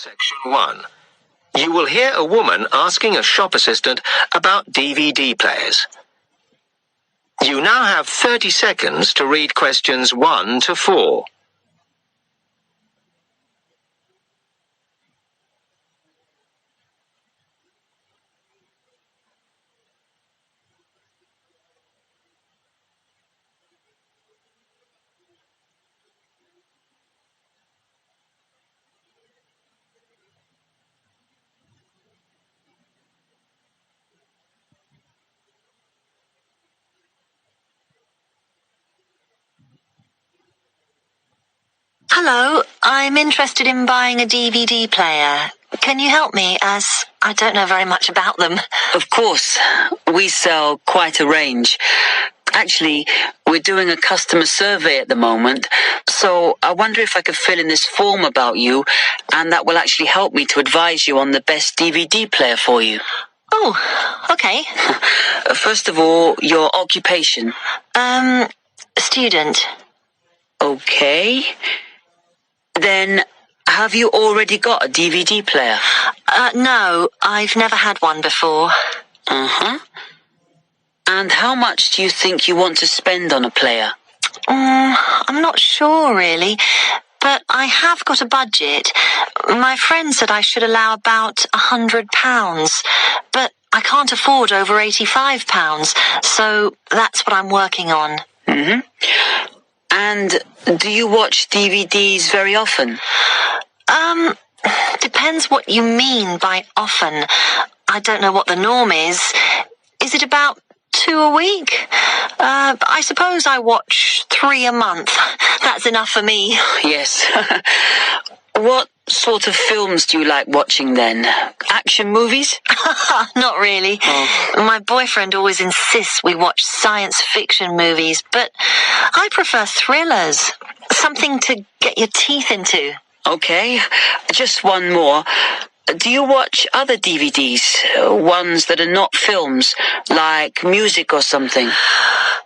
Section 1. You will hear a woman asking a shop assistant about DVD players. You now have 30 seconds to read questions 1 to 4. Hello, I'm interested in buying a DVD player. Can you help me, as I don't know very much about them? Of course. We sell quite a range. Actually, we're doing a customer survey at the moment, so I wonder if I could fill in this form about you, and that will actually help me to advise you on the best DVD player for you. Oh, okay. First of all, your occupation. Student. Okay. Then, have you already got a DVD player? No, I've never had one before. Uh-huh. And how much do you think you want to spend on a player? I'm not sure, really. But I have got a budget. My friend said I should allow about £100. But I can't afford over £85, so that's what I'm working on. Mm-hmm. And do you watch DVDs very often? Depends what you mean by often. I don't know what the norm is. Is it about 2 a week? I suppose I watch 3 a month. That's enough for me. Yes. What sort of films do you like watching then? Action movies? Not really. Oh. My boyfriend always insists we watch science fiction movies, but I prefer thrillers. Something to get your teeth into. Okay, just one more. Do you watch other DVDs? Ones that are not films, like music or something?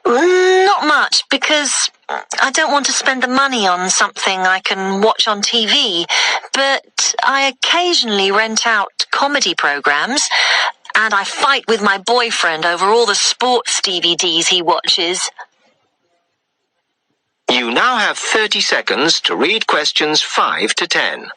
Not much, because I don't want to spend the money on something I can watch on TV, but I occasionally rent out comedy programs, and I fight with my boyfriend over all the sports DVDs he watches. You now have 30 seconds to read questions 5 to 10.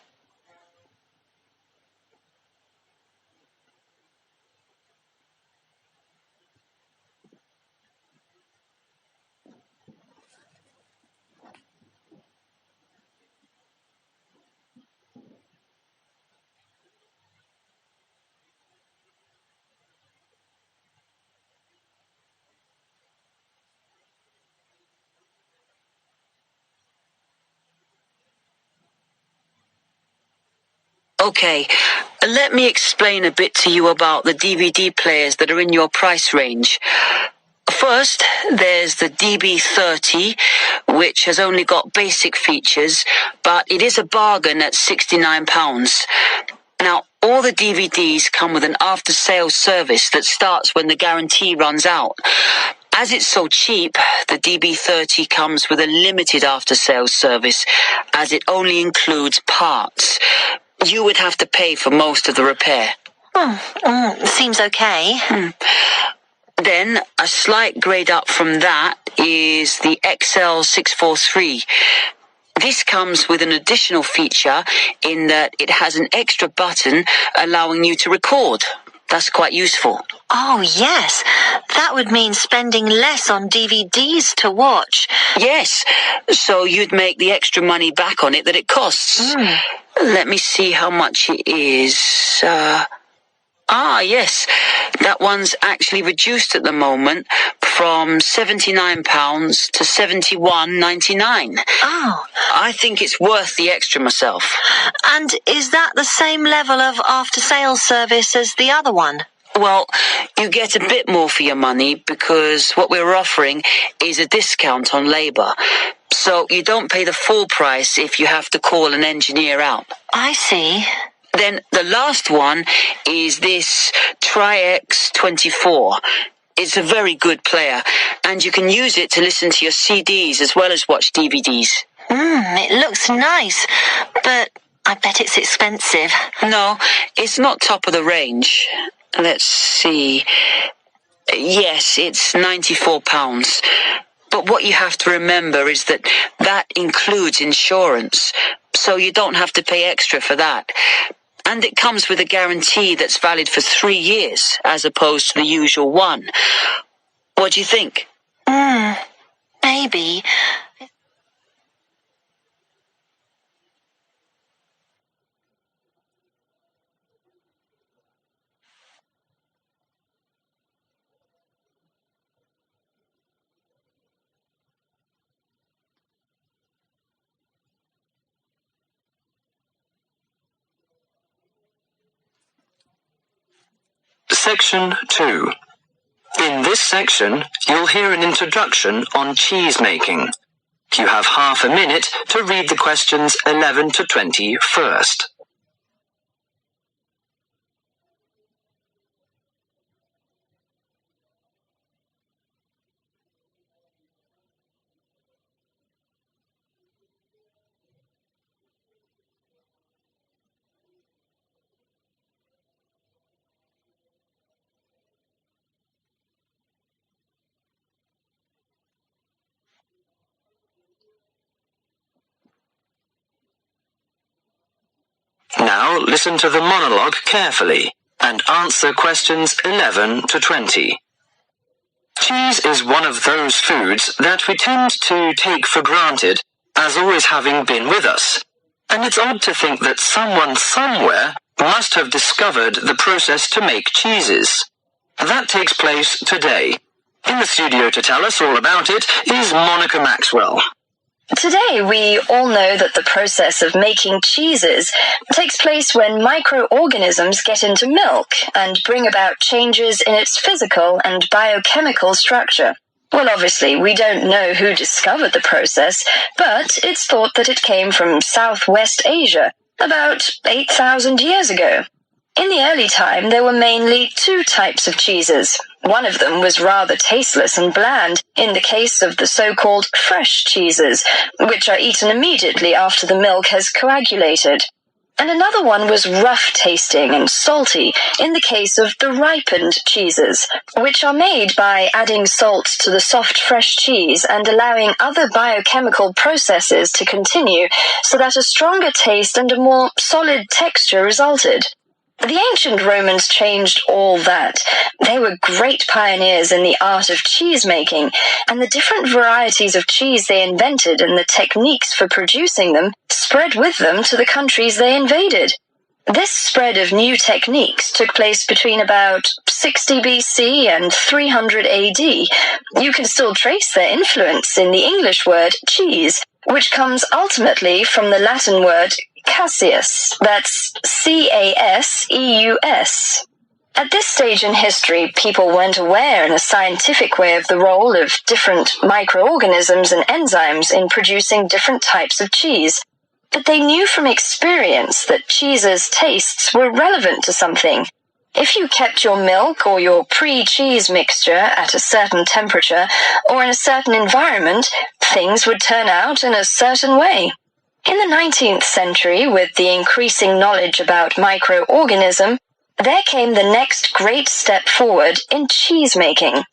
Okay, let me explain a bit to you about the DVD players that are in your price range. First, there's the DB30, which has only got basic features, but it is a bargain at £69. Now, all the DVDs come with an after-sales service that starts when the guarantee runs out. As it's so cheap, the DB30 comes with a limited after-sales service, as it only includes parts. You would have to pay for most of the repair. Seems okay. Then, a slight grade up from that is the XL643. This comes with an additional feature in that it has an extra button allowing you to record. That's quite useful. Oh, yes. That would mean spending less on DVDs to watch. Yes, so you'd make the extra money back on it that it costs. Let me see how much it is. Yes, that one's actually reduced at the moment from £79 to £71.99. Oh. I think it's worth the extra myself. And is that the same level of after-sales service as the other one? Well, you get a bit more for your money because what we're offering is a discount on labour. So you don't pay the full price if you have to call an engineer out. I see. Then the last one is this Tri-X24. It's a very good player, and you can use it to listen to your CDs as well as watch DVDs. It looks nice, but I bet it's expensive. No, it's not top of the range. Let's see. Yes, it's £94. But what you have to remember is that that includes insurance, so you don't have to pay extra for that. And it comes with a guarantee that's valid for 3 years, as opposed to the usual one. What do you think? Maybe. Section 2. In this section, you'll hear an introduction on cheese making. You have half a minute to read the questions 11 to 20 first. Now listen to the monologue carefully and answer questions 11 to 20. Cheese is one of those foods that we tend to take for granted as always having been with us. And it's odd to think that someone somewhere must have discovered the process to make cheeses. That takes place today. In the studio to tell us all about it is Monica Maxwell. Today, we all know that the process of making cheeses takes place when microorganisms get into milk and bring about changes in its physical and biochemical structure. Well, obviously, we don't know who discovered the process, but it's thought that it came from Southwest Asia about 8,000 years ago. In the early time, there were mainly 2 types of cheeses. One of them was rather tasteless and bland, in the case of the so-called fresh cheeses, which are eaten immediately after the milk has coagulated. And another one was rough-tasting and salty, in the case of the ripened cheeses, which are made by adding salt to the soft fresh cheese and allowing other biochemical processes to continue so that a stronger taste and a more solid texture resulted. The ancient Romans changed all that. They were great pioneers in the art of cheese making, and the different varieties of cheese they invented and the techniques for producing them spread with them to the countries they invaded. This spread of new techniques took place between about 60 BC and 300 AD. You can still trace their influence in the English word cheese, which comes ultimately from the Latin word Caseus, that's C-A-S-E-U-S. At this stage in history, people weren't aware in a scientific way of the role of different microorganisms and enzymes in producing different types of cheese, but they knew from experience that cheese's tastes were relevant to something. If you kept your milk or your pre-cheese mixture at a certain temperature or in a certain environment, things would turn out in a certain way. In the 19th century, with the increasing knowledge about microorganism, there came the next great step forward in cheese making.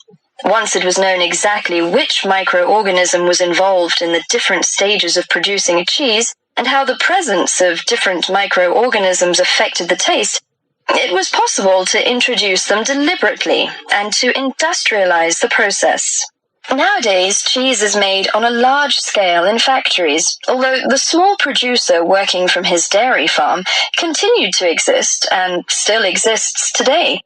Once it was known exactly which microorganism was involved in the different stages of producing a cheese and how the presence of different microorganisms affected the taste, it was possible to introduce them deliberately and to industrialize the process. Nowadays, cheese is made on a large scale in factories, although the small producer working from his dairy farm continued to exist and still exists today.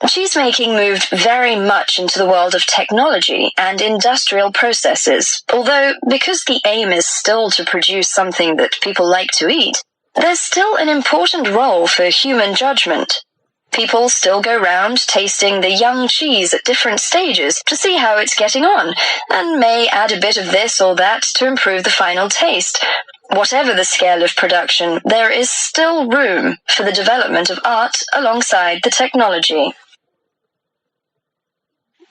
Cheesemaking moved very much into the world of technology and industrial processes, although because the aim is still to produce something that people like to eat, there's still an important role for human judgment. People still go round tasting the young cheese at different stages to see how it's getting on, and may add a bit of this or that to improve the final taste. Whatever the scale of production, there is still room for the development of art alongside the technology.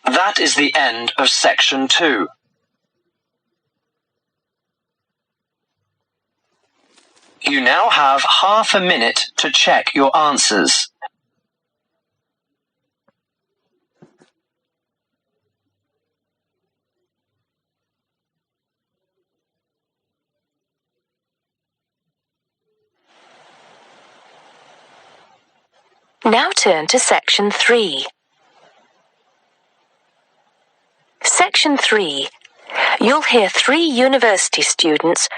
That is the end of section 2. You now have half a minute to check your answers. Now turn to Section 3. Section 3. You'll hear 3 university students